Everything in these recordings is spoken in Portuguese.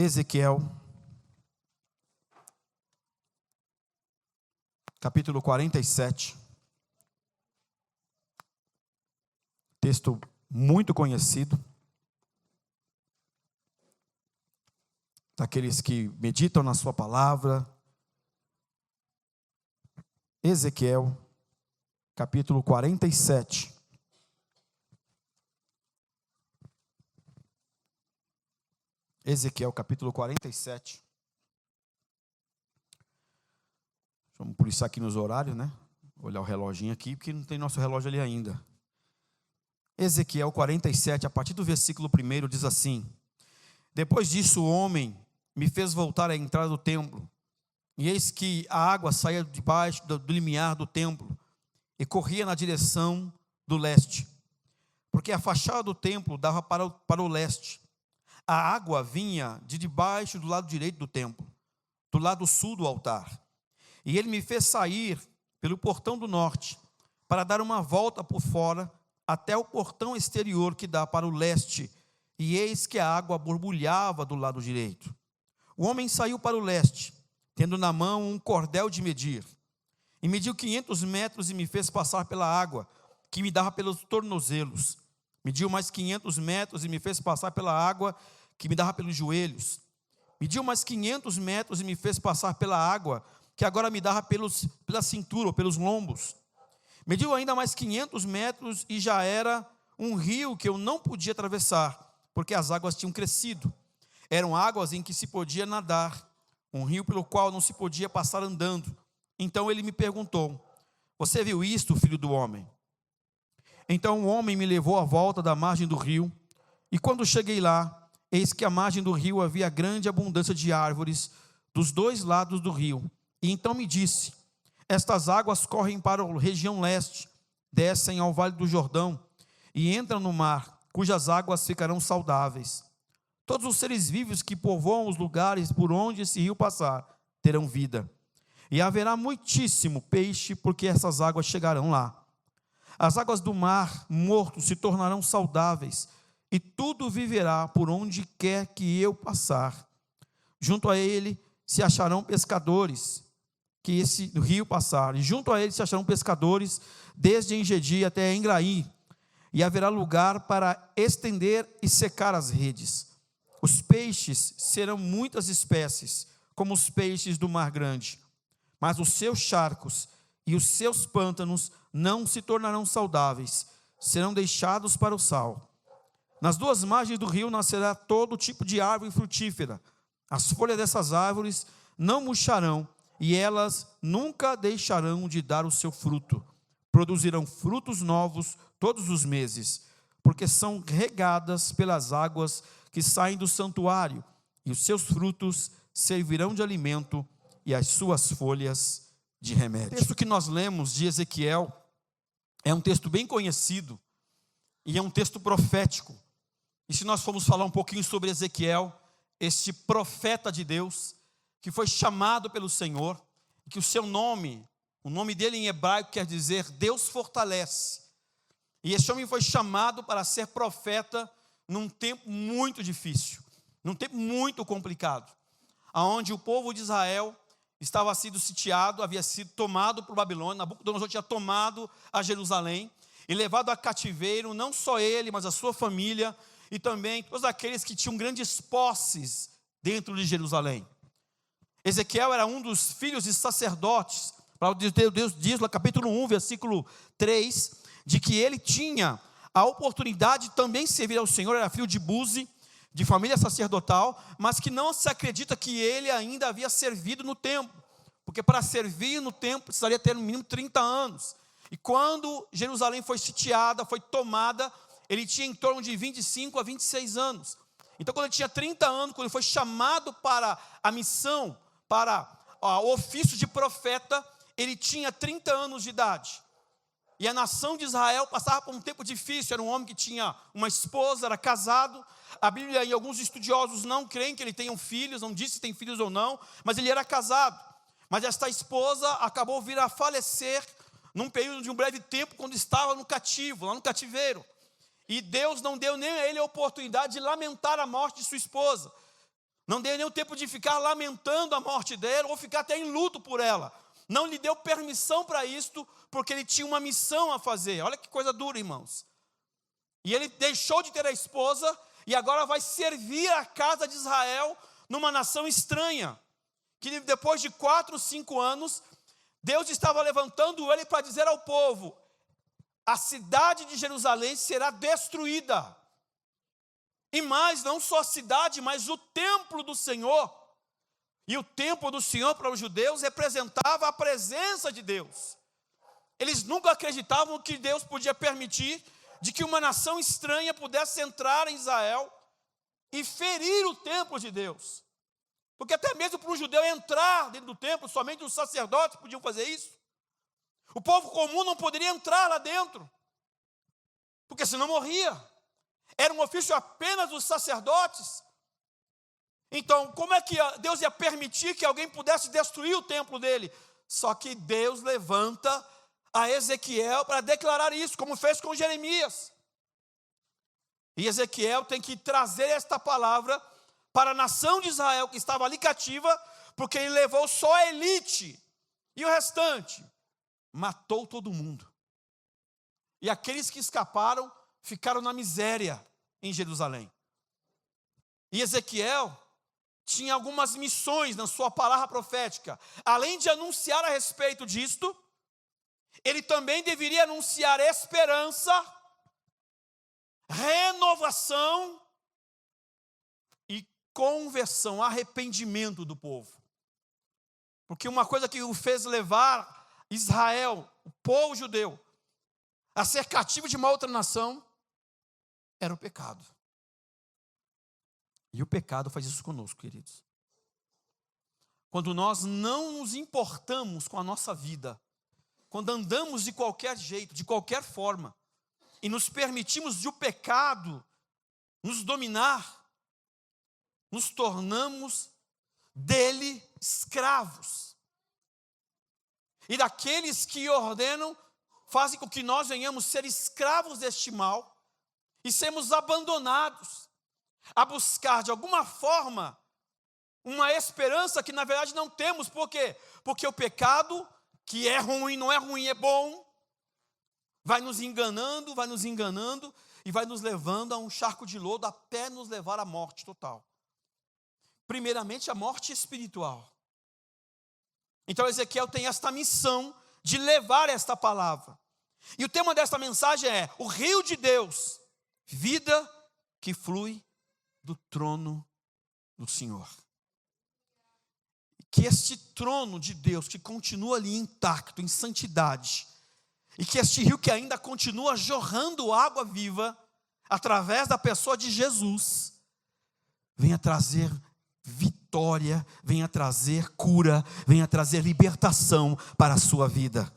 Ezequiel, capítulo 47, texto muito conhecido, daqueles que meditam na sua palavra. Ezequiel, capítulo 47. Ezequiel, capítulo 47. Vamos por isso aqui nos horários, né? Olhar o reloginho aqui, porque não tem nosso relógio ali ainda. Ezequiel 47, a partir do versículo 1, diz assim: Depois disso o homem me fez voltar à entrada do templo, e eis que a água saía debaixo do limiar do templo, e corria na direção do leste, porque a fachada do templo dava para o leste. A água vinha de debaixo do lado direito do templo, do lado sul do altar. E ele me fez sair pelo portão do norte, para dar uma volta por fora, até o portão exterior que dá para o leste, e eis que a água borbulhava do lado direito. O homem saiu para o leste, tendo na mão um cordel de medir, e mediu 500 metros e me fez passar pela água, que me dava pelos tornozelos. Mediu mais 500 metros e me fez passar pela água, que me dava pelos joelhos. Mediu mais 500 metros e me fez passar pela água, que agora me dava pela cintura, ou pelos lombos. Mediu ainda mais 500 metros e já era um rio que eu não podia atravessar, porque as águas tinham crescido. Eram águas em que se podia nadar, um rio pelo qual não se podia passar andando. Então ele me perguntou: Você viu isto, filho do homem? Então o homem me levou à volta da margem do rio, e quando cheguei lá, eis que à margem do rio havia grande abundância de árvores dos dois lados do rio. E então me disse: Estas águas correm para a região leste, descem ao vale do Jordão e entram no mar, cujas águas ficarão saudáveis. Todos os seres vivos que povoam os lugares por onde esse rio passar terão vida. E haverá muitíssimo peixe, porque essas águas chegarão lá. As águas do mar morto se tornarão saudáveis, e tudo viverá por onde quer que eu passar. Junto a ele se acharão pescadores, que esse rio passar, e junto a ele se acharão pescadores, desde Engedi até Engraim, e haverá lugar para estender e secar as redes. Os peixes serão muitas espécies, como os peixes do mar grande, mas os seus charcos e os seus pântanos não se tornarão saudáveis, serão deixados para o sal. Nas duas margens do rio nascerá todo tipo de árvore frutífera. As folhas dessas árvores não murcharão, e elas nunca deixarão de dar o seu fruto. Produzirão frutos novos todos os meses, porque são regadas pelas águas que saem do santuário, e os seus frutos servirão de alimento, e as suas folhas de remédio. O texto que nós lemos de Ezequiel é um texto bem conhecido, e é um texto profético. E se nós formos falar um pouquinho sobre Ezequiel, este profeta de Deus, que foi chamado pelo Senhor, que o seu nome, o nome dele em hebraico quer dizer Deus fortalece. E esse homem foi chamado para ser profeta num tempo muito difícil, num tempo muito complicado, onde o povo de Israel estava sendo sitiado, havia sido tomado por Babilônia. Nabucodonosor tinha tomado a Jerusalém e levado a cativeiro, não só ele, mas a sua família, e também todos aqueles que tinham grandes posses dentro de Jerusalém. Ezequiel era um dos filhos de sacerdotes. Deus diz no capítulo 1, versículo 3, de que ele tinha a oportunidade de também servir ao Senhor. Era filho de Buzi, de família sacerdotal, mas que não se acredita que ele ainda havia servido no templo, porque para servir no templo precisaria ter no mínimo 30 anos. E quando Jerusalém foi sitiada, foi tomada, ele tinha em torno de 25 a 26 anos. Então, quando ele tinha 30 anos, quando ele foi chamado para a missão, para o ofício de profeta, ele tinha 30 anos de idade. E a nação de Israel passava por um tempo difícil. Era um homem que tinha uma esposa, era casado. A Bíblia e alguns estudiosos não creem que ele tenha filhos, não diz se tem filhos ou não, mas ele era casado. Mas esta esposa acabou vir a falecer num período de um breve tempo, quando estava no cativo, lá no cativeiro. E Deus não deu nem a ele a oportunidade de lamentar a morte de sua esposa. Não deu nenhum tempo de ficar lamentando a morte dele, ou ficar até em luto por ela. Não lhe deu permissão para isto, porque ele tinha uma missão a fazer. Olha que coisa dura, irmãos. E ele deixou de ter a esposa, e agora vai servir a casa de Israel numa nação estranha. Que depois de 4 ou 5 anos, Deus estava levantando ele para dizer ao povo: a cidade de Jerusalém será destruída. E mais, não só a cidade, mas o templo do Senhor. E o templo do Senhor para os judeus representava a presença de Deus. Eles nunca acreditavam que Deus podia permitir de que uma nação estranha pudesse entrar em Israel e ferir o templo de Deus. Porque até mesmo para um judeu entrar dentro do templo, somente os sacerdotes podiam fazer isso. O povo comum não poderia entrar lá dentro, porque senão morria. Era um ofício apenas dos sacerdotes. Então, como é que Deus ia permitir que alguém pudesse destruir o templo dele? Só que Deus levanta a Ezequiel para declarar isso, como fez com Jeremias. E Ezequiel tem que trazer esta palavra para a nação de Israel, que estava ali cativa, porque ele levou só a elite, e o restante matou todo mundo. E aqueles que escaparam ficaram na miséria em Jerusalém. E Ezequiel tinha algumas missões na sua palavra profética. Além de anunciar a respeito disto, ele também deveria anunciar esperança, renovação e conversão, arrependimento do povo. Porque uma coisa que o fez levar Israel, o povo judeu, a ser cativo de uma outra nação, era o pecado. E o pecado faz isso conosco, queridos. Quando nós não nos importamos com a nossa vida, quando andamos de qualquer jeito, de qualquer forma, e nos permitimos de o pecado nos dominar, nos tornamos dele escravos. E daqueles que ordenam, fazem com que nós venhamos ser escravos deste mal e sermos abandonados a buscar de alguma forma uma esperança que na verdade não temos. Por quê? Porque o pecado, que é ruim, não é ruim, é bom, vai nos enganando e vai nos levando a um charco de lodo até nos levar à morte total. Primeiramente a morte espiritual. Então Ezequiel tem esta missão de levar esta palavra. E o tema desta mensagem é: o rio de Deus, vida que flui do trono do Senhor. Que este trono de Deus, que continua ali intacto, em santidade, e que este rio que ainda continua jorrando água viva, através da pessoa de Jesus, venha trazer vitória, venha trazer cura, venha trazer libertação para a sua vida.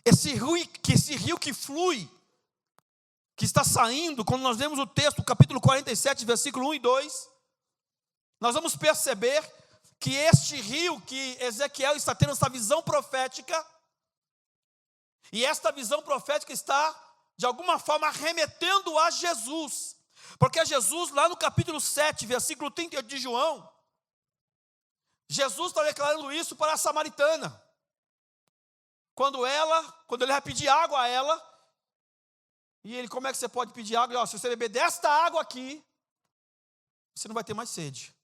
Esse rio que flui, que está saindo, quando nós lemos o texto, capítulo 47, versículo 1 e 2, nós vamos perceber que este rio, que Ezequiel está tendo essa visão profética, e esta visão profética está, de alguma forma, remetendo a Jesus, porque Jesus, lá no capítulo 7, versículo 30 de João, Jesus está declarando isso para a samaritana, quando ele vai pedir água a ela, e ele: como é que você pode pedir água? Ele: se você beber desta água aqui, você não vai ter mais sede.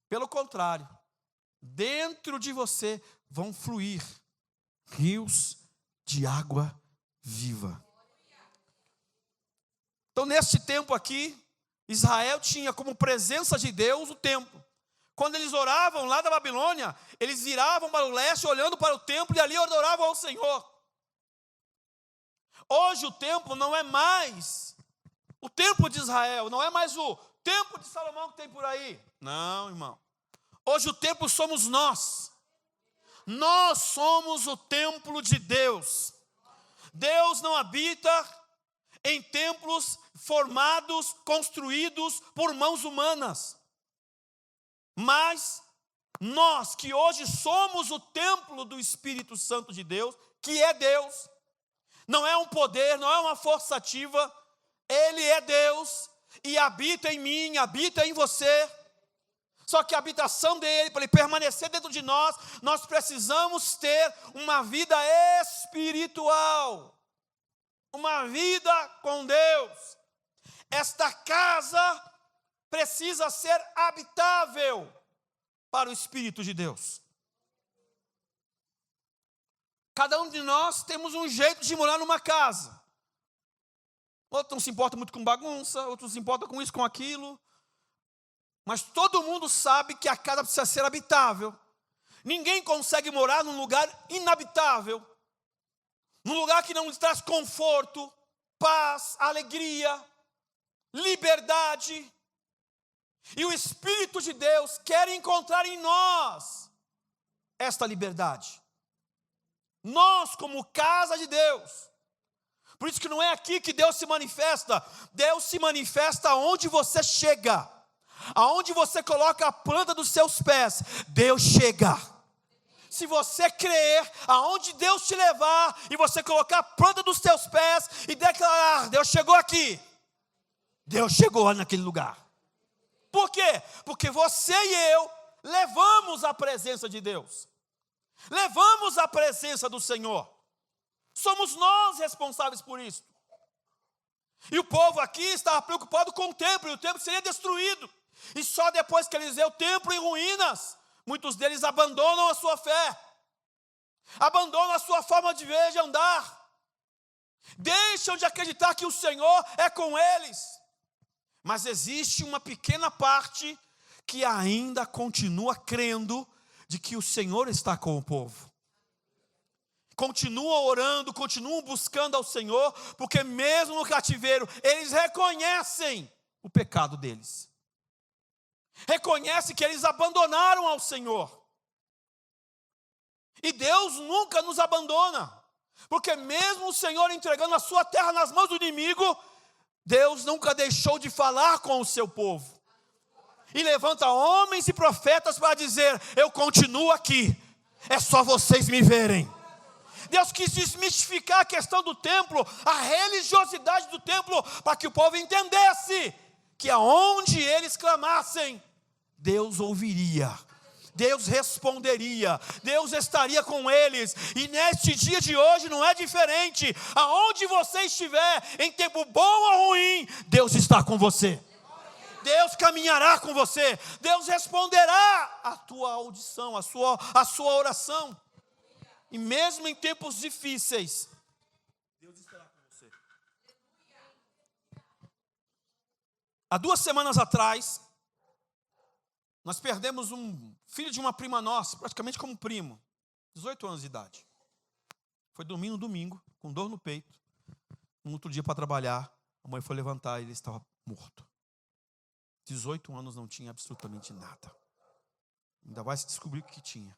Pelo contrário, dentro de você vão fluir rios de água viva. Então, neste tempo aqui, Israel tinha como presença de Deus o templo. Quando eles oravam lá da Babilônia, eles viravam para o leste, olhando para o templo, e ali adoravam ao Senhor. Hoje o templo não é mais o templo de Israel, não é mais o templo de Salomão que tem por aí. Não, irmão. Hoje o templo somos nós. Nós somos o templo de Deus. Deus não habita em templos formados, construídos por mãos humanas. Mas nós que hoje somos o templo do Espírito Santo de Deus, que é Deus, não é um poder, não é uma força ativa, Ele é Deus e habita em mim, habita em você. Só que a habitação dele, para ele permanecer dentro de nós, nós precisamos ter uma vida espiritual, uma vida com Deus. Esta casa precisa ser habitável para o Espírito de Deus. Cada um de nós temos um jeito de morar numa casa. Outros não se importam muito com bagunça, outros se importam com isso, com aquilo. Mas todo mundo sabe que a casa precisa ser habitável. Ninguém consegue morar num lugar inabitável, num lugar que não lhe traz conforto, paz, alegria, liberdade. E o Espírito de Deus quer encontrar em nós esta liberdade. Nós, como casa de Deus. Por isso que não é aqui que Deus se manifesta. Deus se manifesta onde você chega. Aonde você coloca a planta dos seus pés, Deus chega. Se você crer, aonde Deus te levar, e você colocar a planta dos seus pés e declarar, Deus chegou aqui. Deus chegou naquele lugar. Por quê? Porque você e eu levamos a presença de Deus. Levamos a presença do Senhor. Somos nós responsáveis por isso. E o povo aqui estava preocupado com o templo, e o templo seria destruído. E só depois que eles veem o templo em ruínas, muitos deles abandonam a sua fé, abandonam a sua forma de ver, de andar, deixam de acreditar que o Senhor é com eles. Mas existe uma pequena parte que ainda continua crendo de que o Senhor está com o povo. Continuam orando, continuam buscando ao Senhor, porque mesmo no cativeiro, eles reconhecem o pecado deles. Reconhecem que eles abandonaram ao Senhor. E Deus nunca nos abandona, porque mesmo o Senhor entregando a sua terra nas mãos do inimigo, Deus nunca deixou de falar com o seu povo. E levanta homens e profetas para dizer, eu continuo aqui, é só vocês me verem. Deus quis desmistificar a questão do templo, a religiosidade do templo, para que o povo entendesse que aonde eles clamassem, Deus ouviria, Deus responderia, Deus estaria com eles. E neste dia de hoje não é diferente. Aonde você estiver, em tempo bom ou ruim, Deus está com você. Deus caminhará com você. Deus responderá a tua audição, a sua oração. E mesmo em tempos difíceis, Deus estará com você. Há 2 semanas atrás, nós perdemos um filho de uma prima nossa, praticamente como primo, 18 anos de idade. Foi domingo, com dor no peito. Um outro dia para trabalhar, a mãe foi levantar e ele estava morto. 18 anos, não tinha absolutamente nada. Ainda vai se descobrir o que tinha.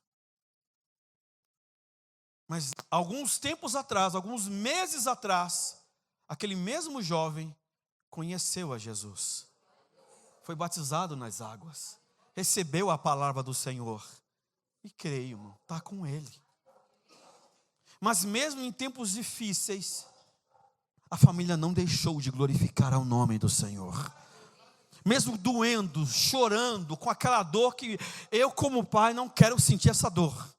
Mas alguns tempos atrás, alguns meses atrás, aquele mesmo jovem conheceu a Jesus. Foi batizado nas águas. Recebeu a palavra do Senhor. E creio, irmão, está com Ele. Mas mesmo em tempos difíceis, a família não deixou de glorificar ao nome do Senhor. Mesmo doendo, chorando, com aquela dor que eu como pai não quero sentir essa dor.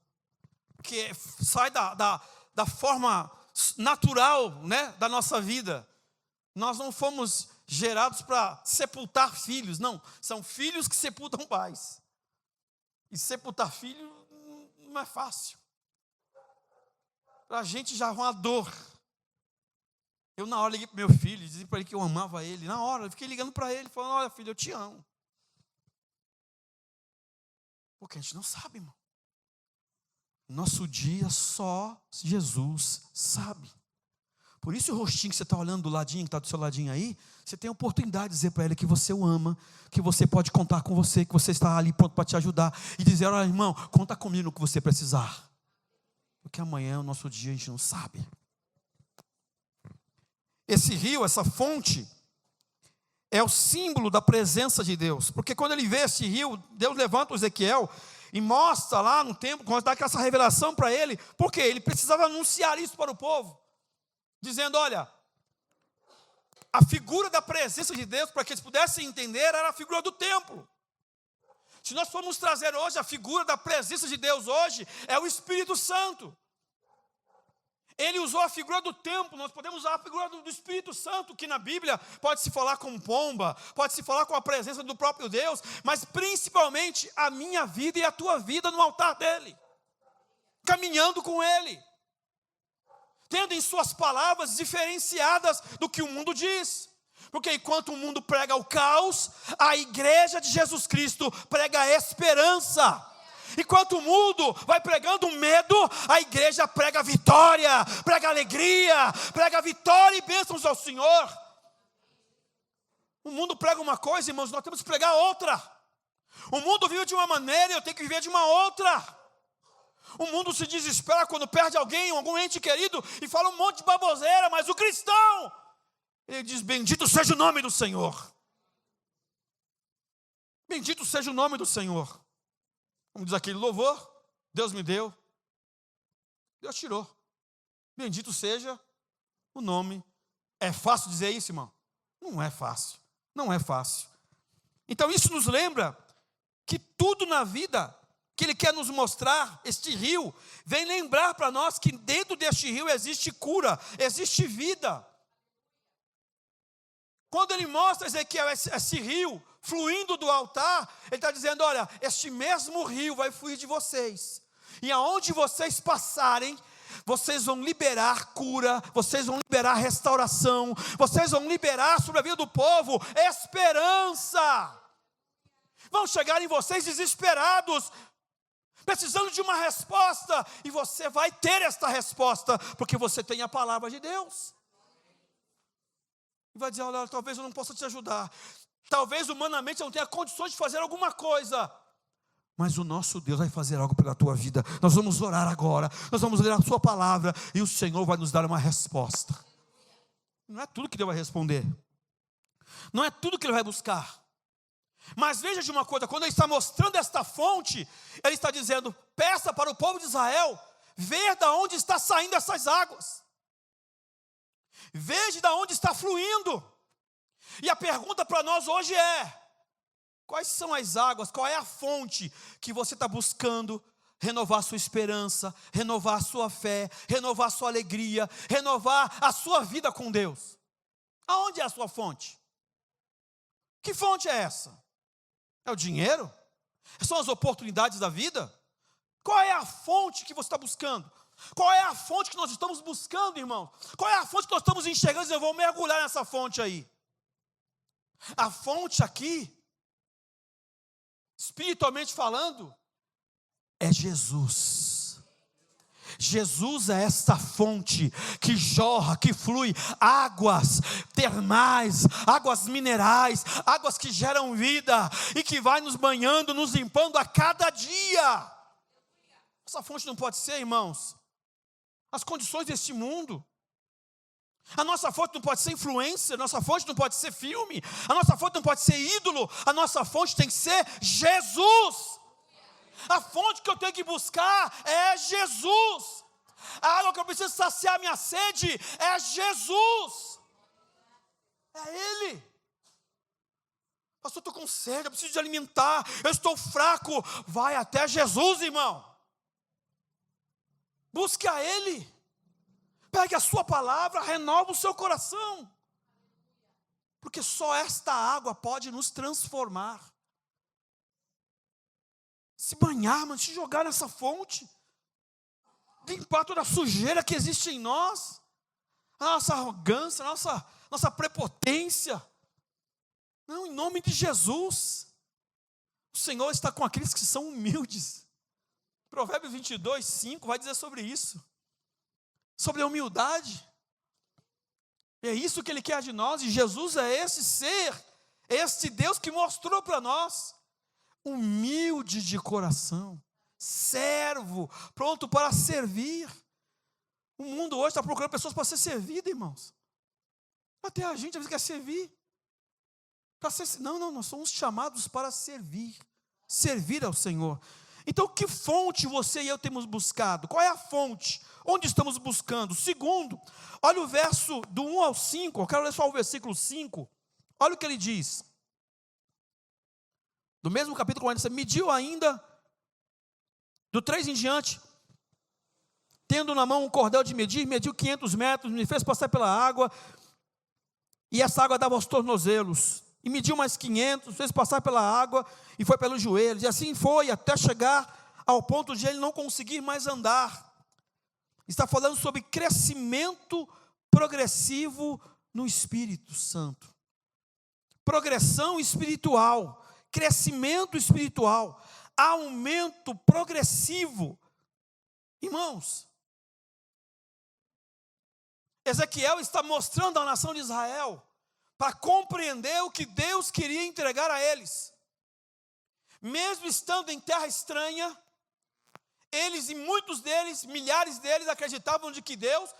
Que sai da forma natural, né, da nossa vida. Nós não fomos gerados para sepultar filhos, não. São filhos que sepultam pais. E sepultar filho não é fácil. Para a gente já é uma dor. Eu na hora liguei para o meu filho, dizia para ele que eu amava ele. Na hora, eu fiquei ligando para ele, falando, olha filho, eu te amo. Porque a gente não sabe, irmão. Nosso dia só Jesus sabe. Por isso o rostinho que você está olhando do ladinho, que está do seu ladinho aí, você tem a oportunidade de dizer para ele que você o ama, que você pode contar com você, que você está ali pronto para te ajudar. E dizer, olha irmão, conta comigo no que você precisar. Porque amanhã é o nosso dia, a gente não sabe. Esse rio, essa fonte, é o símbolo da presença de Deus. Porque quando ele vê esse rio, Deus levanta o Ezequiel e mostra lá no templo, quando dá essa revelação para ele, porque ele precisava anunciar isso para o povo, dizendo, olha, a figura da presença de Deus, para que eles pudessem entender, era a figura do templo. Se nós formos trazer hoje a figura da presença de Deus hoje, é o Espírito Santo. Ele usou a figura do templo, nós podemos usar a figura do Espírito Santo, que na Bíblia pode se falar com pomba, pode se falar com a presença do próprio Deus, mas principalmente a minha vida e a tua vida no altar dele, caminhando com ele, tendo em suas palavras diferenciadas do que o mundo diz. Porque enquanto o mundo prega o caos, a igreja de Jesus Cristo prega a esperança. Enquanto o mundo vai pregando medo, a igreja prega vitória, prega alegria, prega vitória e bênçãos ao Senhor. O mundo prega uma coisa, irmãos, nós temos que pregar outra. O mundo vive de uma maneira e eu tenho que viver de uma outra. O mundo se desespera quando perde alguém, algum ente querido, e fala um monte de baboseira, mas o cristão, ele diz: bendito seja o nome do Senhor. Bendito seja o nome do Senhor. Como diz aquele louvor, Deus me deu, Deus tirou. Bendito seja o nome. É fácil dizer isso, irmão? Não é fácil, não é fácil. Então isso nos lembra que tudo na vida que Ele quer nos mostrar, este rio, vem lembrar para nós que dentro deste rio existe cura, existe vida. Quando Ele mostra, Ezequiel, esse rio fluindo do altar, Ele está dizendo: olha, este mesmo rio vai fluir de vocês, e aonde vocês passarem, vocês vão liberar cura, vocês vão liberar restauração, vocês vão liberar sobre a vida do povo esperança. Vão chegar em vocês desesperados, precisando de uma resposta, e você vai ter esta resposta, porque você tem a palavra de Deus. E vai dizer: olha, talvez eu não possa te ajudar, talvez humanamente eu não tenha condições de fazer alguma coisa, mas o nosso Deus vai fazer algo pela tua vida. Nós vamos orar agora, nós vamos ler a sua palavra, e o Senhor vai nos dar uma resposta. Não é tudo que Deus vai responder, não é tudo que Ele vai buscar, mas veja de uma coisa, quando Ele está mostrando esta fonte, Ele está dizendo: peça para o povo de Israel ver de onde está saindo essas águas, veja de onde está fluindo. E a pergunta para nós hoje é: quais são as águas, qual é a fonte que você está buscando renovar a sua esperança, renovar a sua fé, renovar a sua alegria, renovar a sua vida com Deus? Aonde é a sua fonte? Que fonte é essa? É o dinheiro? São as oportunidades da vida? Qual é a fonte que você está buscando? Qual é a fonte que nós estamos buscando, irmão? Qual é a fonte que nós estamos enxergando? Eu vou mergulhar nessa fonte aí. A fonte aqui, espiritualmente falando, é Jesus. Jesus é esta fonte que jorra, que flui águas termais, águas minerais, águas que geram vida e que vai nos banhando, nos limpando a cada dia. Essa fonte não pode ser, irmãos, as condições deste mundo. A nossa fonte não pode ser influência, a nossa fonte não pode ser filme, a nossa fonte não pode ser ídolo, a nossa fonte tem que ser Jesus. A fonte que eu tenho que buscar é Jesus. A água que eu preciso saciar minha sede é Jesus. É Ele. Pastor, eu estou com sede, eu preciso de alimentar, eu estou fraco. Vai até Jesus, irmão. Busque a Ele. Pegue a sua palavra, renova o seu coração. Porque só esta água pode nos transformar. Se banhar, mas se jogar nessa fonte, limpar toda a sujeira que existe em nós, a nossa arrogância, a nossa prepotência. Não, em nome de Jesus. O Senhor está com aqueles que são humildes. Provérbios 22, 5 vai dizer sobre isso, sobre a humildade. É isso que Ele quer de nós, e Jesus é esse ser, este Deus que mostrou para nós. Humilde de coração, servo, pronto para servir. O mundo hoje está procurando pessoas para ser servidas, irmãos. Até a gente às vezes quer servir. Não, nós somos chamados para servir ao Senhor. Então, que fonte você e eu temos buscado? Qual é a fonte? Onde estamos buscando? Segundo, olha o verso do 1 ao 5, eu quero ler só o versículo 5. Olha o que ele diz. do mesmo capítulo 47, mediu ainda, do 3 em diante, tendo na mão um cordel de medir, mediu 500 metros, me fez passar pela água, e essa água dava aos tornozelos, e mediu mais 500, fez passar pela água, e foi pelos joelhos, e assim foi, até chegar ao ponto de ele não conseguir mais andar. Está falando sobre crescimento progressivo no Espírito Santo. Progressão espiritual, crescimento espiritual, aumento progressivo. Irmãos, Ezequiel está mostrando à nação de Israel para compreender o que Deus queria entregar a eles. Mesmo estando em terra estranha, eles e muitos deles, milhares deles, acreditavam de que Deus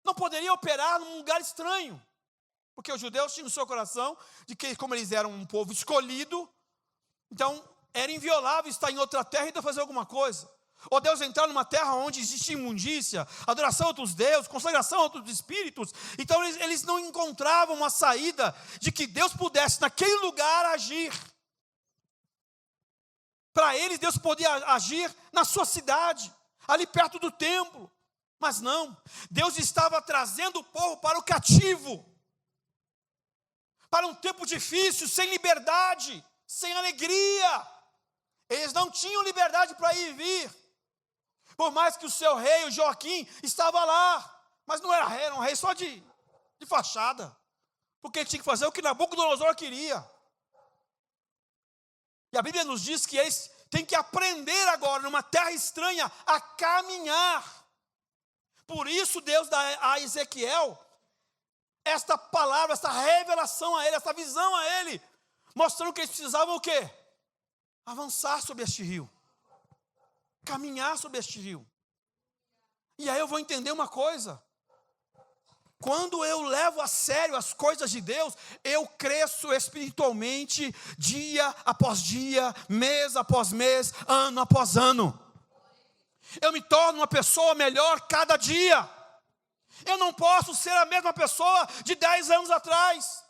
não poderia operar num lugar estranho. Porque os judeus tinham no seu coração de que, como eles eram um povo escolhido, então era inviolável estar em outra terra e ainda fazer alguma coisa. Ou Deus entrar numa terra onde existe imundícia, adoração a outros deuses, consagração a outros espíritos. Então eles não encontravam uma saída de que Deus pudesse naquele lugar agir. Para eles Deus podia agir na sua cidade, ali perto do templo. Mas não, Deus estava trazendo o povo para o cativo. Para um tempo difícil, sem liberdade, sem alegria. Eles não tinham liberdade para ir e vir. Por mais que o seu rei, o Joaquim, estava lá. Mas não era rei, era um rei só de fachada. Porque ele tinha que fazer o que Nabucodonosor queria. E a Bíblia nos diz que eles têm que aprender agora, numa terra estranha, a caminhar. Por isso Deus dá a Ezequiel esta palavra, esta revelação a ele, esta visão a ele, mostrando que eles precisavam o quê? Avançar sobre este rio. Caminhar sobre este rio. E aí eu vou entender uma coisa. Quando eu levo a sério as coisas de Deus, eu cresço espiritualmente dia após dia, mês após mês, ano após ano. Eu me torno uma pessoa melhor cada dia. Eu não posso ser a mesma pessoa de 10 anos atrás.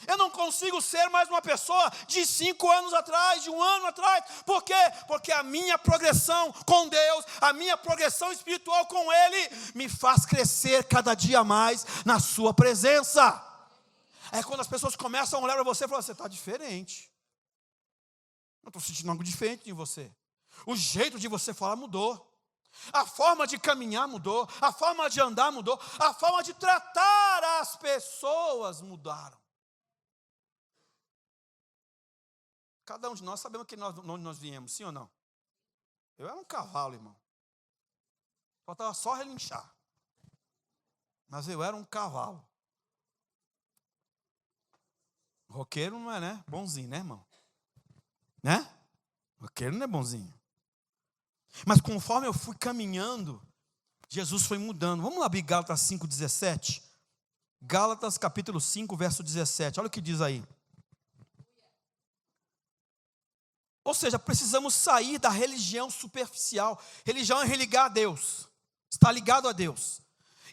Eu não consigo ser mais uma pessoa de 5 anos atrás, de 1 ano atrás. Por quê? Porque a minha progressão com Deus, a minha progressão espiritual com Ele, me faz crescer cada dia mais na sua presença. É quando as pessoas começam a olhar para você e falar, você está diferente. Eu estou sentindo algo diferente em você. O jeito de você falar mudou. A forma de caminhar mudou. A forma de andar mudou. A forma de tratar as pessoas mudaram. Cada um de nós sabemos onde nós viemos, sim ou não? Eu era um cavalo, irmão. Faltava só relinchar. Mas eu era um cavalo. Roqueiro não é, né? Bonzinho, né, irmão? Né? Roqueiro não é bonzinho. Mas conforme eu fui caminhando, Jesus foi mudando. Vamos lá abrir Gálatas 5,17. Gálatas capítulo 5, verso 17. Olha o que diz aí. Ou seja, precisamos sair da religião superficial. Religião é religar a Deus. Está ligado a Deus.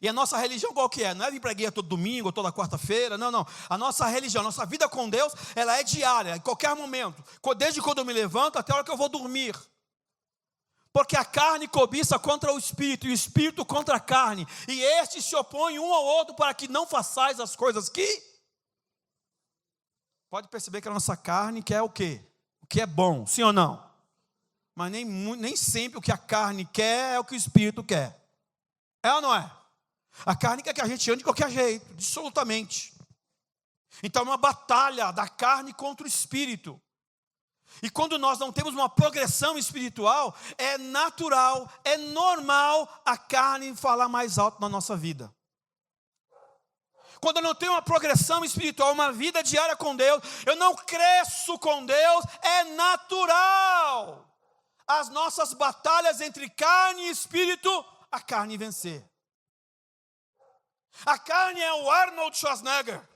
E a nossa religião qual que é? Não é vir para a igreja todo domingo ou toda quarta-feira. Não, não. A nossa religião, a nossa vida com Deus, ela é diária, em qualquer momento. Desde quando eu me levanto até a hora que eu vou dormir. Porque a carne cobiça contra o espírito, e o espírito contra a carne. E estes se opõem um ao outro para que não façais as coisas que... Pode perceber que a nossa carne quer o quê? O que é bom, sim ou não? Mas nem sempre o que a carne quer é o que o espírito quer. É ou não é? A carne quer que a gente ande de qualquer jeito, absolutamente. Então é uma batalha da carne contra o espírito. E quando nós não temos uma progressão espiritual, é natural, é normal a carne falar mais alto na nossa vida. Quando eu não tenho uma progressão espiritual, uma vida diária com Deus, eu não cresço com Deus, é natural. As nossas batalhas entre carne e espírito, a carne vencer. A carne é o Arnold Schwarzenegger,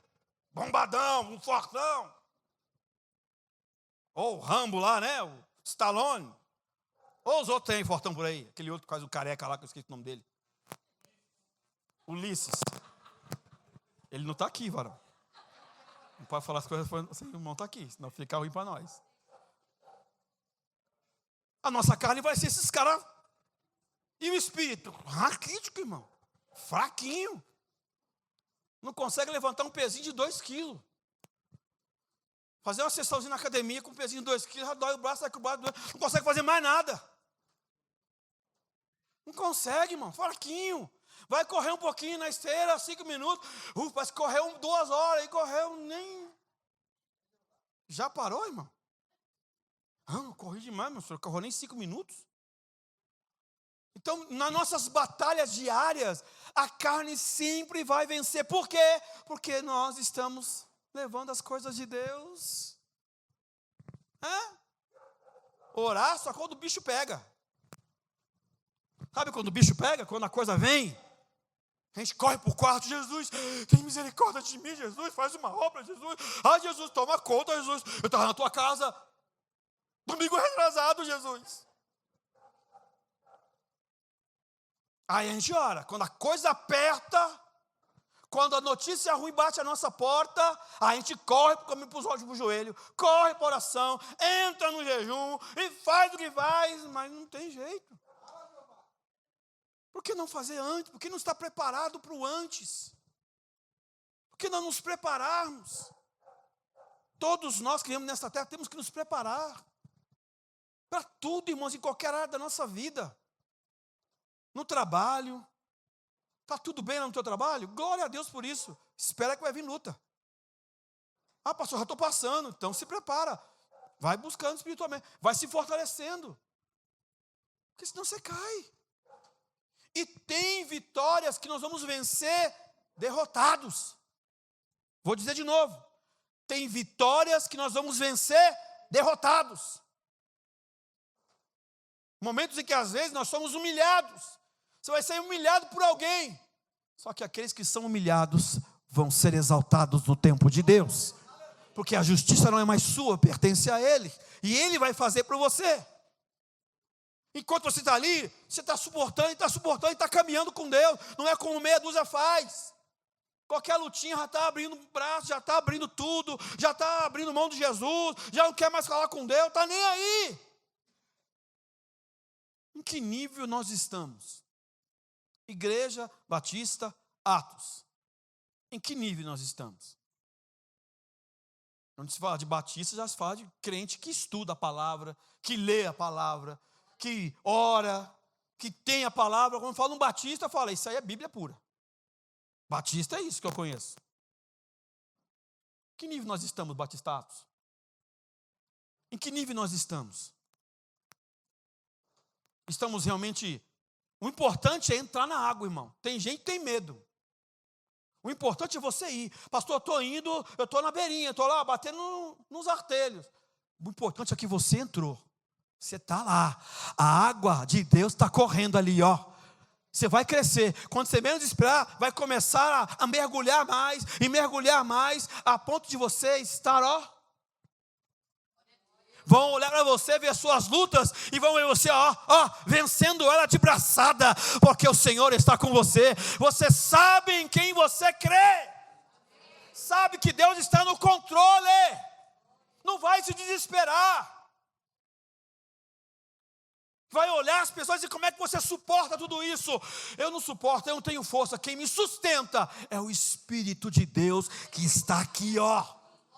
bombadão, um fortão. Ou o Rambo lá, né? O Stallone. Ou os outros tem fortão por aí. Aquele outro quase o careca lá, que eu esqueci o nome dele. Ulisses. Ele não está aqui, varão. Não pode falar as coisas sem o irmão está aqui, senão fica ruim para nós. A nossa carne vai ser esses caras. E o espírito? Raquítico, irmão. Fraquinho. Não consegue levantar um pezinho de 2 quilos. Fazer uma sessãozinha na academia com um pezinho de 2 quilos, já dói o braço, sai com o braço, não consegue fazer mais nada. Não consegue, irmão, fraquinho. Vai correr um pouquinho na esteira, 5 minutos. Parece que correu 2 horas, e correu nem... Já parou, irmão? Não corri demais, meu senhor, correu nem 5 minutos. Então, nas nossas batalhas diárias, a carne sempre vai vencer. Por quê? Porque nós estamos levando as coisas de Deus. Orar só quando o bicho pega. Sabe quando o bicho pega? Quando a coisa vem, a gente corre para o quarto. Jesus, tem misericórdia de mim, Jesus, faz uma obra, Jesus. Jesus, toma conta, Jesus. Eu estava na tua casa, domingo retrasado, Jesus. Aí a gente ora. Quando a coisa aperta, quando a notícia ruim bate a nossa porta, a gente corre para o joelho, corre para a oração, entra no jejum e faz o que faz, mas não tem jeito. Por que não fazer antes? Por que não estar preparado para o antes? Por que não nos prepararmos? Todos nós que vivemos nesta terra temos que nos preparar para tudo, irmãos, em qualquer área da nossa vida. No trabalho, está tudo bem no teu trabalho? Glória a Deus por isso. Espera que vai vir luta. Pastor, já estou passando. Então se prepara. Vai buscando espiritualmente. Vai se fortalecendo. Porque senão você cai. E tem vitórias que nós vamos vencer derrotados. Vou dizer de novo. Tem vitórias que nós vamos vencer derrotados. Momentos em que às vezes nós somos humilhados. Você vai ser humilhado por alguém. Só que aqueles que são humilhados vão ser exaltados no tempo de Deus. Porque a justiça não é mais sua, pertence a Ele. E Ele vai fazer por você. Enquanto você está ali, você está suportando, e está caminhando com Deus. Não é como meia dúzia faz. Qualquer lutinha já está abrindo o braço, já está abrindo tudo, já está abrindo mão de Jesus, já não quer mais falar com Deus, está nem aí. Em que nível nós estamos? Igreja Batista Atos. Em que nível nós estamos? Quando se fala de batista, já se fala de crente que estuda a palavra, que lê a palavra, que ora, que tem a palavra. Quando fala um batista, fala, isso aí é Bíblia pura. Batista é isso que eu conheço. Em que nível nós estamos, batistados? Em que nível nós estamos? Estamos realmente... O importante é entrar na água, irmão. Tem gente que tem medo. O importante é você ir. Pastor, eu estou indo, eu estou na beirinha, estou lá batendo nos artelhos. O importante é que você entrou. Você está lá. A água de Deus está correndo ali, ó. Você vai crescer. Quando você menos esperar, vai começar a mergulhar mais, e mergulhar mais, a ponto de você estar, ó. Vão olhar para você, ver as suas lutas, e vão ver você, vencendo ela de braçada, porque o Senhor está com você. Você sabe em quem você crê. Sabe que Deus está no controle. Não vai se desesperar. Vai olhar as pessoas e como é que você suporta tudo isso? Eu não suporto, eu não tenho força. Quem me sustenta é o Espírito de Deus que está aqui, ó,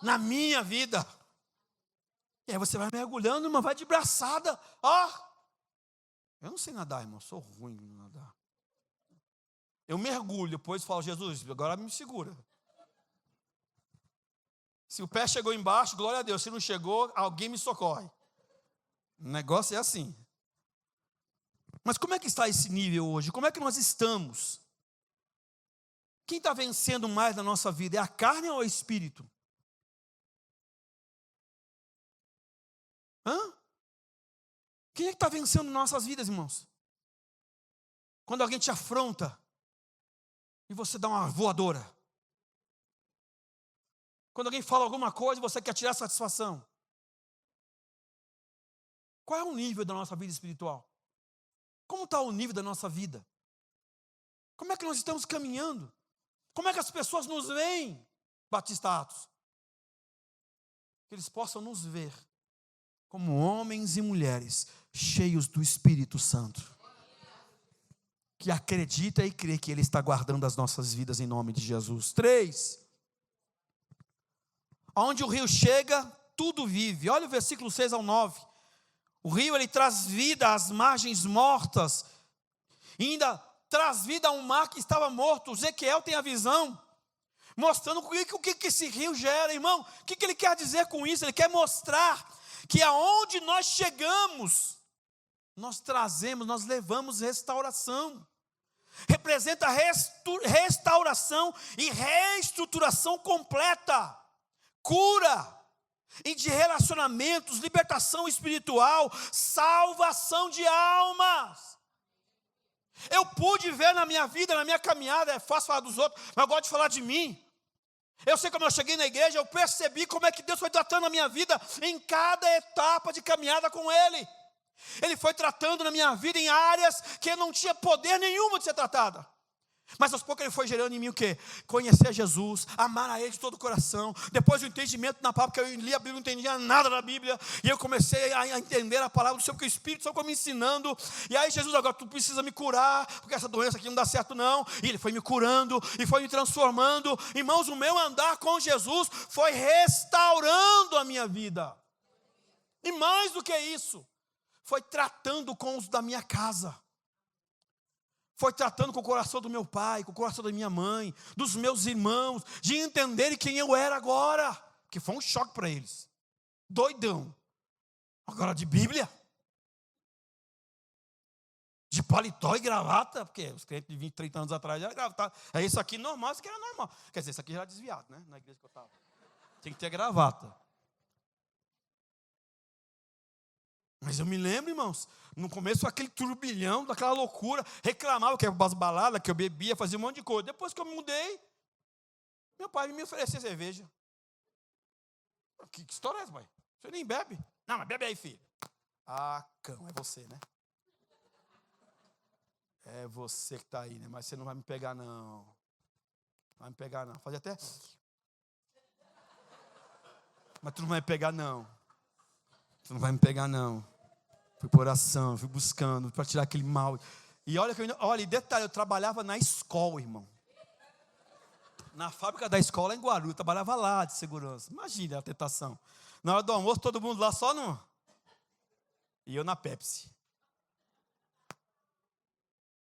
na minha vida. E aí você vai mergulhando, mas vai de braçada. Eu não sei nadar, irmão, sou ruim em nadar. Eu mergulho, depois falo, Jesus, agora me segura. Se o pé chegou embaixo, glória a Deus. Se não chegou, alguém me socorre. O negócio é assim. Mas como é que está esse nível hoje? Como é que nós estamos? Quem está vencendo mais na nossa vida? É a carne ou é o espírito? Quem é que está vencendo nossas vidas, irmãos? Quando alguém te afronta e você dá uma voadora. Quando alguém fala alguma coisa e você quer tirar satisfação. Qual é o nível da nossa vida espiritual? Como está o nível da nossa vida? Como é que nós estamos caminhando? Como é que as pessoas nos veem, Batista Atos? Que eles possam nos ver como homens e mulheres cheios do Espírito Santo, que acredita e crê que Ele está guardando as nossas vidas em nome de Jesus. 3, onde o rio chega, tudo vive. Olha o versículo 6 ao 9. O rio, ele traz vida às margens mortas, e ainda traz vida a um mar que estava morto. Ezequiel tem a visão, mostrando o que esse rio gera, irmão. O que ele quer dizer com isso? Ele quer mostrar que aonde nós chegamos, nós trazemos, nós levamos restauração. Representa restauração e reestruturação completa, cura, e de relacionamentos, libertação espiritual, salvação de almas. Eu pude ver na minha vida, na minha caminhada, é fácil falar dos outros, mas eu gosto de falar de mim. Eu sei como eu cheguei na igreja, eu percebi como é que Deus foi tratando a minha vida em cada etapa de caminhada com Ele. Ele foi tratando na minha vida em áreas que eu não tinha poder nenhuma de ser tratada. Mas aos poucos Ele foi gerando em mim o quê? Conhecer Jesus, amar a Ele de todo o coração. Depois do entendimento na palavra, porque eu li a Bíblia, não entendia nada da Bíblia, e eu comecei a entender a palavra do Senhor, porque o Espírito Santo foi me ensinando. E aí Jesus, agora tu precisa me curar, porque essa doença aqui não dá certo não. E Ele foi me curando, e foi me transformando. Irmãos, o meu andar com Jesus foi restaurando a minha vida. E mais do que isso, foi tratando com os da minha casa. Foi tratando com o coração do meu pai, com o coração da minha mãe, dos meus irmãos, de entenderem quem eu era agora. Que foi um choque para eles. Doidão. Agora de Bíblia. De paletó e gravata, porque os crentes de 20, 30 anos atrás já gravata. É isso aqui normal, isso aqui era normal. Quer dizer, isso aqui já era desviado, né? Na igreja que eu estava. Tinha que ter gravata. Mas eu me lembro, irmãos, no começo foi aquele turbilhão, daquela loucura, reclamava que eu ia baladas, que eu bebia, fazia um monte de coisa. Depois que eu me mudei, meu pai me oferecia cerveja. Que história é essa, pai? Você nem bebe? Não, mas bebe aí, filho. Ah, cão, é você, né? É você que está aí, né? Mas você não vai me pegar, não. Não vai me pegar, não. Fazia até... Mas tu não vai me pegar, não. Tu não vai me pegar, não. Fui por oração, fui buscando para tirar aquele mal. E olha, detalhe, eu trabalhava na escola, irmão. Na fábrica da escola em Guarulhos, eu trabalhava lá de segurança. Imagina a tentação. Na hora do almoço, todo mundo lá só no... E eu na Pepsi.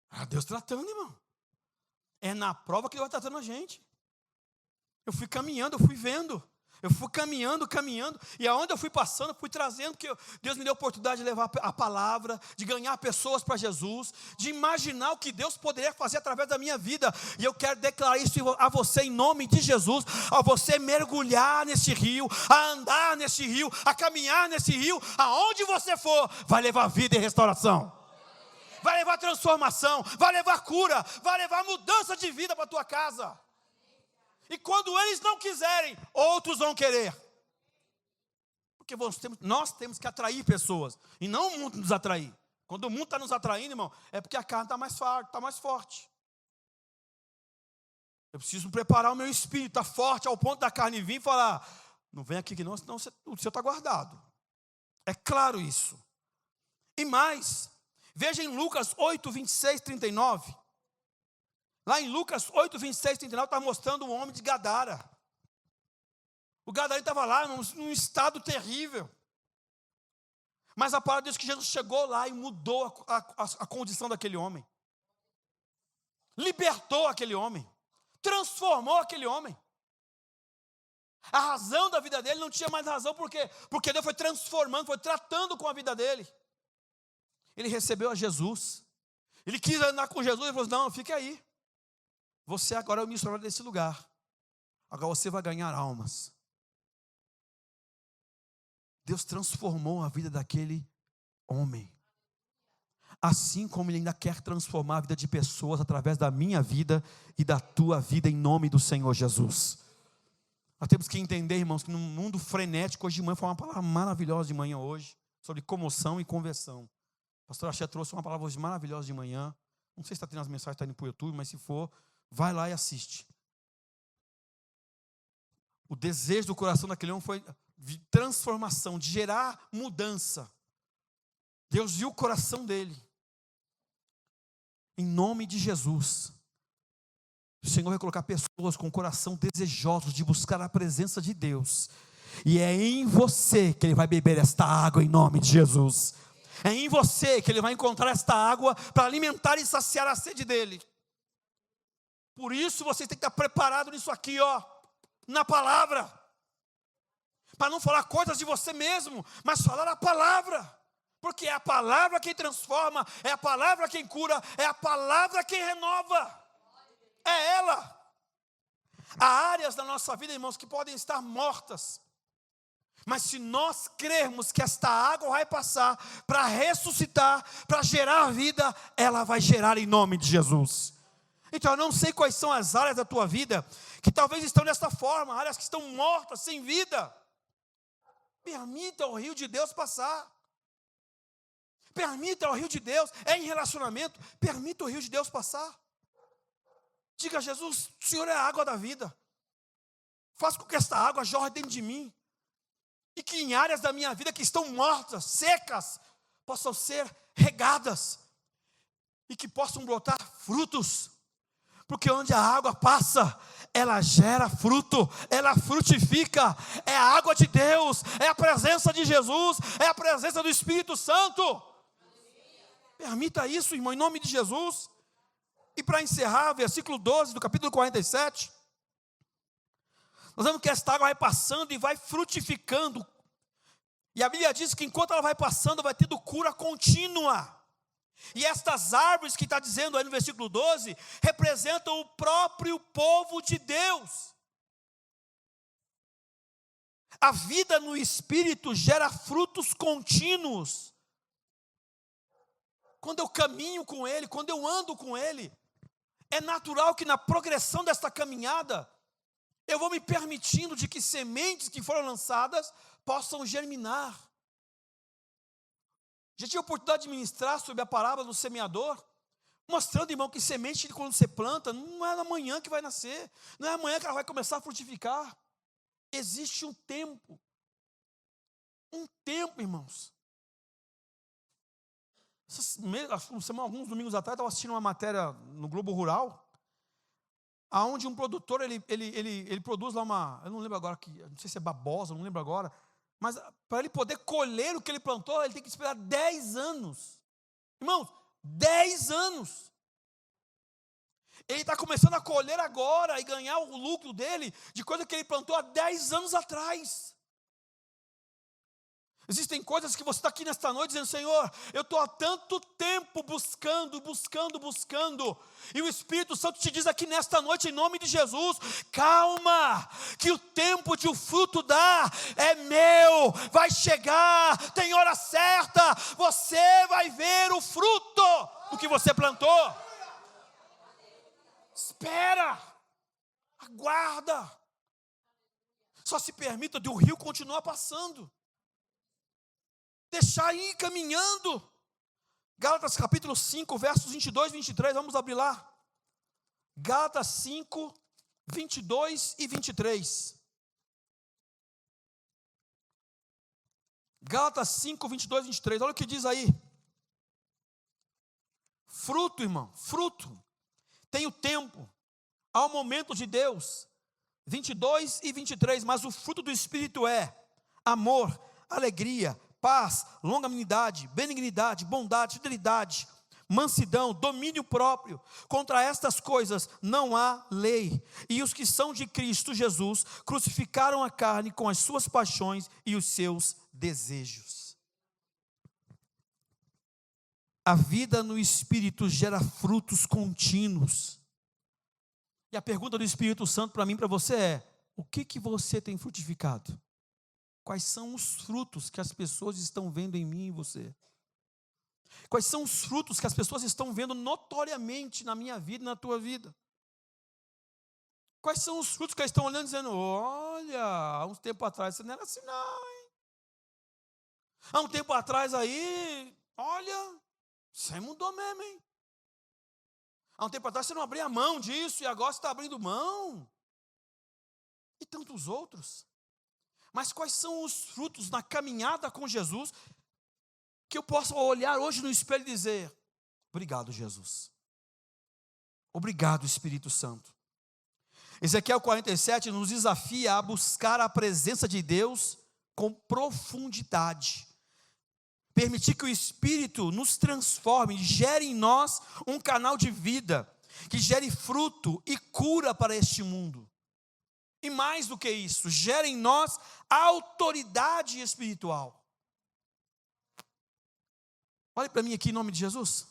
Ah, Deus tratando, irmão. É na prova que Ele vai tratando a gente. Eu fui caminhando, eu fui vendo. Eu fui caminhando, e aonde eu fui passando, eu fui trazendo, que Deus me deu a oportunidade de levar a palavra, de ganhar pessoas para Jesus, de imaginar o que Deus poderia fazer através da minha vida. E eu quero declarar isso a você em nome de Jesus, a você mergulhar nesse rio, a andar nesse rio, a caminhar nesse rio, aonde você for, vai levar vida e restauração. Vai levar transformação, vai levar cura, vai levar mudança de vida para a tua casa. E quando eles não quiserem, outros vão querer. Porque nós temos que atrair pessoas, e não o mundo nos atrair. Quando o mundo está nos atraindo, irmão, é porque a carne está mais forte. Eu preciso preparar o meu espírito, está forte ao ponto da carne vir e falar, não vem aqui que não, senão o seu está guardado. É claro isso. E mais, veja em Lucas 8, 26, 39. Lá em Lucas 8, 26, 39, está mostrando o homem de Gadara. O Gadareno estava lá num estado terrível. Mas a palavra diz que Jesus chegou lá e mudou a condição daquele homem. Libertou aquele homem. Transformou aquele homem. A razão da vida dele não tinha mais razão, por quê? Porque Deus foi transformando, foi tratando com a vida dele. Ele recebeu a Jesus. Ele quis andar com Jesus e falou, não, fica aí. Você agora é o missionário desse lugar. Agora você vai ganhar almas. Deus transformou a vida daquele homem. Assim como Ele ainda quer transformar a vida de pessoas através da minha vida e da tua vida em nome do Senhor Jesus. Nós temos que entender, irmãos, que no mundo frenético, hoje de manhã foi uma palavra maravilhosa de manhã hoje, sobre comoção e conversão. O pastor Axé trouxe uma palavra hoje maravilhosa de manhã. Não sei se está tendo as mensagens, está indo para o YouTube, mas se for, vai lá e assiste. O desejo do coração daquele homem foi de transformação, de gerar mudança, Deus viu o coração dele. Em nome de Jesus, o Senhor vai colocar pessoas com o coração desejosos de buscar a presença de Deus. E é em você que ele vai beber esta água em nome de Jesus. É em você que ele vai encontrar esta água para alimentar e saciar a sede dele. Por isso você tem que estar preparado nisso aqui, na palavra. Para não falar coisas de você mesmo, mas falar a palavra. Porque é a palavra quem transforma, é a palavra quem cura, é a palavra quem renova. É ela. Há áreas da nossa vida, irmãos, que podem estar mortas. Mas se nós crermos que esta água vai passar para ressuscitar, para gerar vida, ela vai gerar em nome de Jesus. Então eu não sei quais são as áreas da tua vida que talvez estão desta forma, áreas que estão mortas, sem vida. Permita o rio de Deus passar. Permita o rio de Deus, é em relacionamento, permita o rio de Deus passar. Diga a Jesus, o Senhor é a água da vida. Faça com que esta água jorre dentro de mim. E que em áreas da minha vida que estão mortas, secas, possam ser regadas. E que possam brotar frutos. Porque onde a água passa, ela gera fruto, ela frutifica. É a água de Deus, é a presença de Jesus, é a presença do Espírito Santo. Permita isso, irmão, em nome de Jesus. E para encerrar, versículo 12 do capítulo 47. Nós vemos que esta água vai passando e vai frutificando. E a Bíblia diz que enquanto ela vai passando, vai tendo cura contínua. E estas árvores que está dizendo aí no versículo 12, representam o próprio povo de Deus. A vida no Espírito gera frutos contínuos. Quando eu caminho com Ele, quando eu ando com Ele, é natural que na progressão desta caminhada, eu vou me permitindo de que sementes que foram lançadas possam germinar. Já tive a oportunidade de ministrar sobre a parábola do semeador, mostrando, irmão, que semente, quando você planta, não é amanhã que vai nascer, não é amanhã que ela vai começar a frutificar. Existe um tempo, irmãos. Alguns domingos atrás, eu estava assistindo uma matéria no Globo Rural, onde um produtor, ele produz lá eu não lembro agora, não sei se é babosa, não lembro agora, mas para ele poder colher o que ele plantou, ele tem que esperar 10 anos. Irmãos, 10 anos. Ele está começando a colher agora e ganhar o lucro dele de coisa que ele plantou há 10 anos atrás. Existem coisas que você está aqui nesta noite dizendo, Senhor, eu estou há tanto tempo buscando, e o Espírito Santo te diz aqui nesta noite, em nome de Jesus, calma, que o tempo de o fruto dar é meu, vai chegar, tem hora certa, você vai ver o fruto do que você plantou. Espera, aguarda, só se permita de o rio continuar passando. Deixar ir caminhando. Gálatas capítulo 5, versos 22 e 23, vamos abrir lá. Gálatas 5, 22 e 23. Gálatas 5, 22 e 23, olha o que diz aí. Fruto, irmão, fruto. Tem o tempo, há o momento de Deus. 22 e 23, mas o fruto do Espírito é amor, alegria, paz, longanimidade, benignidade, bondade, fidelidade, mansidão, domínio próprio. Contra estas coisas não há lei. E os que são de Cristo Jesus crucificaram a carne com as suas paixões e os seus desejos. A vida no Espírito gera frutos contínuos. E a pergunta do Espírito Santo para mim e para você é: o que você tem frutificado? Quais são os frutos que as pessoas estão vendo em mim e em você? Quais são os frutos que as pessoas estão vendo notoriamente na minha vida e na tua vida? Quais são os frutos que eles estão olhando e dizendo, olha, há um tempo atrás você não era assim não, hein? Há um tempo atrás aí, olha, você mudou mesmo, hein? Há um tempo atrás você não abria mão disso e agora você está abrindo mão. E tantos outros. Mas quais são os frutos na caminhada com Jesus que eu possa olhar hoje no espelho e dizer: obrigado, Jesus. Obrigado, Espírito Santo. Ezequiel 47 nos desafia a buscar a presença de Deus com profundidade. Permitir que o Espírito nos transforme, gere em nós um canal de vida, que gere fruto e cura para este mundo. E mais do que isso, gere em nós autoridade espiritual. Olhe para mim aqui em nome de Jesus.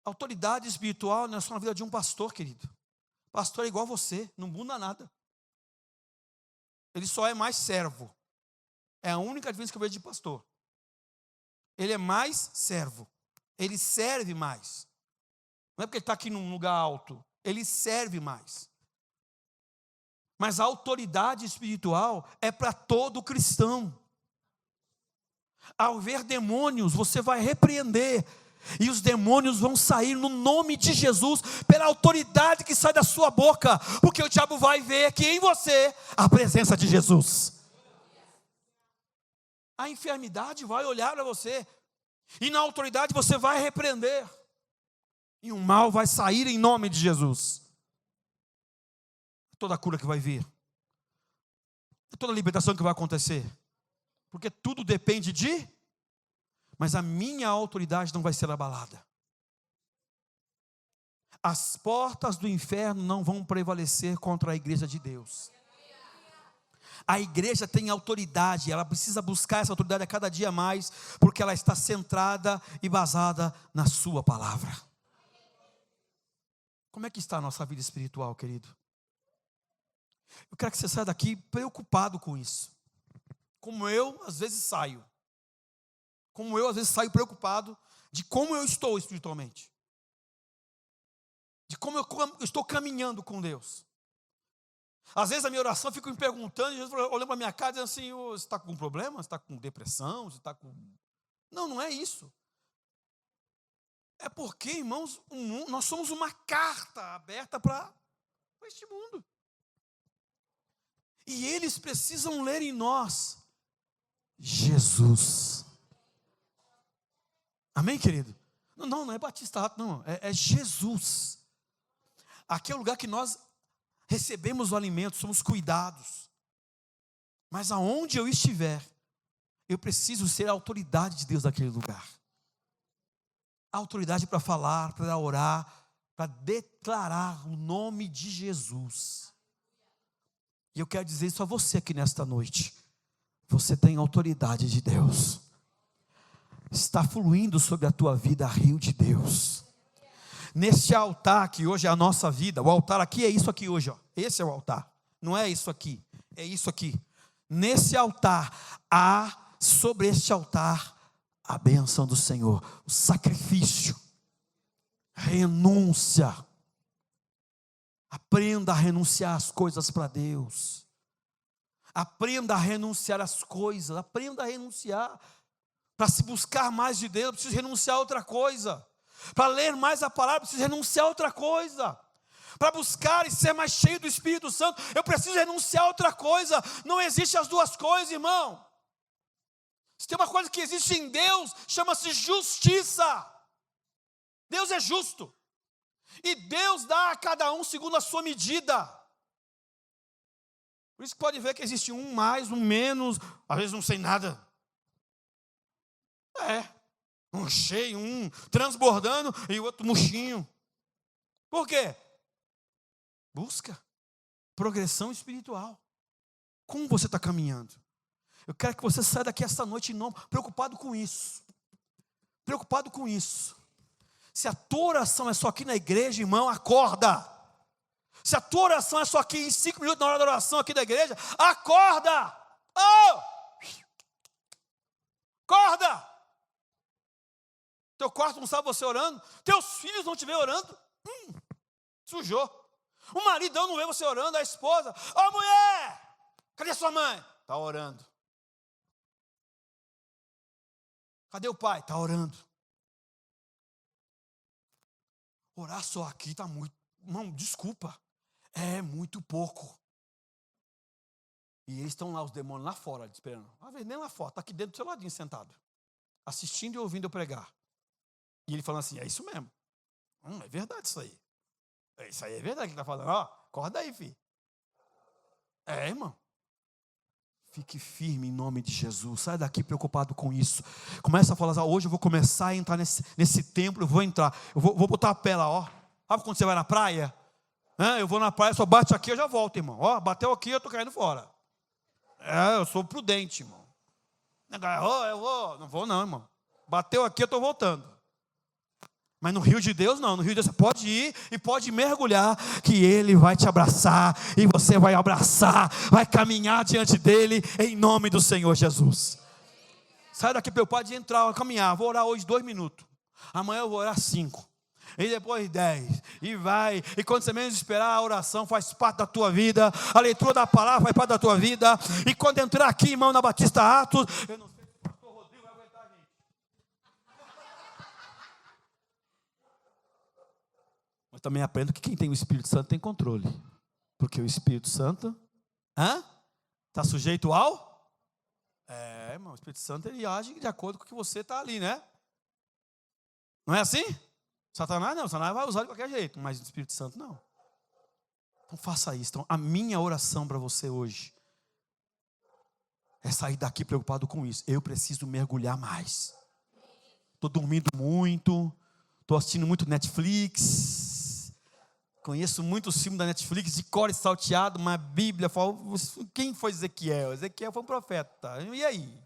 Autoridade espiritual não é só na vida de um pastor, querido. Pastor é igual a você, não muda nada. Ele só é mais servo. É a única diferença que eu vejo de pastor. Ele é mais servo. Ele serve mais. Não é porque ele está aqui num lugar alto. Ele serve mais. Mas a autoridade espiritual é para todo cristão. Ao ver demônios, você vai repreender. E os demônios vão sair no nome de Jesus, pela autoridade que sai da sua boca. Porque o diabo vai ver que em você a presença de Jesus. A enfermidade vai olhar para você, e na autoridade você vai repreender, e o mal vai sair em nome de Jesus. Toda a cura que vai vir, toda a libertação que vai acontecer, porque tudo depende de, mas a minha autoridade não vai ser abalada. As portas do inferno não vão prevalecer contra a igreja de Deus. A igreja tem autoridade, ela precisa buscar essa autoridade a cada dia mais, porque ela está centrada e basada na sua palavra. Como é que está a nossa vida espiritual, querido? Eu quero que você saia daqui preocupado com isso. Como eu, às vezes, saio. Como eu, às vezes, saio preocupado de como eu estou espiritualmente. De como eu estou caminhando com Deus. Às vezes a minha oração, eu fico me perguntando, e Jesus olhando para a minha cara, dizendo assim: você está com problema? Você está com depressão? Você está com... Não, não é isso. É porque, irmãos, nós somos uma carta aberta para este mundo. E eles precisam ler em nós Jesus. Amém, querido? Não é Batista Rato, não. É Jesus. Aqui é o lugar que nós recebemos o alimento, somos cuidados. Mas aonde eu estiver, eu preciso ser a autoridade de Deus naquele lugar. A autoridade para falar, para orar, para declarar o nome de Jesus. E eu quero dizer isso a você aqui nesta noite. Você tem autoridade de Deus. Está fluindo sobre a tua vida rio de Deus. Neste altar que hoje é a nossa vida, o altar aqui é isso aqui hoje, ó. Esse é o altar, não é isso aqui, é isso aqui. Nesse altar, há sobre este altar a bênção do Senhor, o sacrifício, renúncia. Aprenda a renunciar as coisas para Deus. Aprenda a renunciar as coisas, aprenda a renunciar. Para se buscar mais de Deus, eu preciso renunciar a outra coisa. Para ler mais a palavra, eu preciso renunciar a outra coisa. Para buscar e ser mais cheio do Espírito Santo, eu preciso renunciar a outra coisa. Não existe as duas coisas, irmão. Se tem uma coisa que existe em Deus, chama-se justiça. Deus é justo. E Deus dá a cada um segundo a sua medida. Por isso que pode ver que existe um mais, um menos, às vezes não sei nada. Um cheio, um transbordando e o outro murchinho. Por quê? Busca progressão espiritual. Como você está caminhando? Eu quero que você saia daqui esta noite preocupado com isso. Preocupado com isso. Se a tua oração é só aqui na igreja, irmão, acorda. Se a tua oração é só aqui em 5 minutos na hora da oração aqui da igreja, acorda. Acorda. Teu quarto não sabe você orando, teus filhos não te vê orando, sujou. O maridão não vê você orando, a esposa: mulher, cadê a sua mãe? Está orando. Cadê o pai? Está orando. Orar só aqui está muito, irmão, desculpa, é muito pouco. E eles estão lá, os demônios lá fora, esperando. Às vezes nem lá fora, está aqui dentro do seu ladinho sentado. assistindo e ouvindo eu pregar. E ele falando assim, é isso mesmo. É verdade isso aí. Isso aí é verdade que ele está falando. Ó, acorda aí, filho. Irmão. Fique firme em nome de Jesus. Sai daqui preocupado com isso. Começa a falar assim, hoje eu vou começar a entrar nesse templo, eu vou entrar. Eu vou botar a pé lá, ó. Sabe quando você vai na praia? Eu vou na praia, só bate aqui, eu já volto, irmão. Ó, bateu aqui, eu estou caindo fora. Eu sou prudente, irmão. Eu vou. Não vou não, irmão. Bateu aqui, eu estou voltando. Mas no rio de Deus não, no rio de Deus você pode ir e pode mergulhar, que Ele vai te abraçar, e você vai abraçar, vai caminhar diante dEle, em nome do Senhor Jesus. Sai daqui preocupado de entrar, caminhar, vou orar hoje 2 minutos, amanhã eu vou orar 5, e depois 10, e vai, e quando você menos esperar, a oração faz parte da tua vida, a leitura da palavra faz parte da tua vida, e quando entrar aqui, irmão, na Batista Atos, eu não sei se o pastor Rodrigo vai aguentar a gente. Mas também aprendo que quem tem o Espírito Santo tem controle. Porque o Espírito Santo está sujeito ao? Irmão, o Espírito Santo ele age de acordo com o que você está ali, né? Não é assim? Satanás não, Satanás vai usar de qualquer jeito, mas o Espírito Santo não. Então faça isso. Então a minha oração para você hoje é sair daqui preocupado com isso. Eu preciso mergulhar mais. Estou dormindo muito, estou assistindo muito Netflix. Conheço muitos filmes da Netflix de cor e salteado, mas a Bíblia fala, quem foi Ezequiel? Ezequiel foi um profeta. E aí?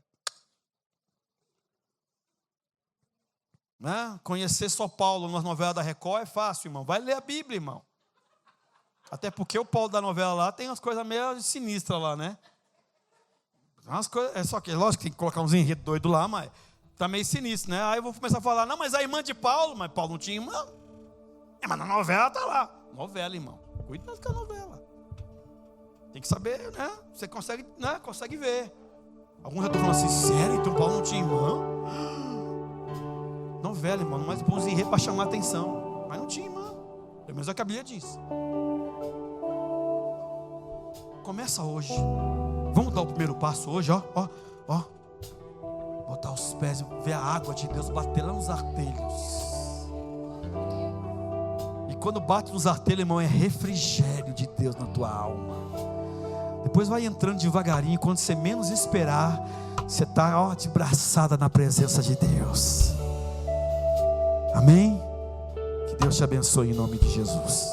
Conhecer só Paulo nas novelas da Record é fácil, irmão. Vai ler a Bíblia, irmão. Até porque o Paulo da novela lá tem umas coisas meio sinistras lá, né? Umas coisas, só que, lógico que tem que colocar uns enredos doidos lá, mas tá meio sinistro, né? Aí eu vou começar a falar, não, mas a irmã de Paulo, mas Paulo não tinha irmã. Mas na novela tá lá. Novela, irmão. Cuidado com a novela. Tem que saber, né? Você consegue, né? Consegue ver. Alguns já estão falando assim, sério? Então Paulo não tinha irmã? Novela, irmão. Mais bons enredos para chamar a atenção. Mas não tinha irmã. Pelo menos é o que a Bíblia diz. Começa hoje. Vamos dar o primeiro passo hoje, ó. Botar os pés, ver a água de Deus bater lá nos artelhos. Quando bate nos artelhos, irmão, é refrigério de Deus na tua alma. Depois vai entrando devagarinho. Quando você menos esperar, você está de braçada na presença de Deus. Amém? Que Deus te abençoe em nome de Jesus.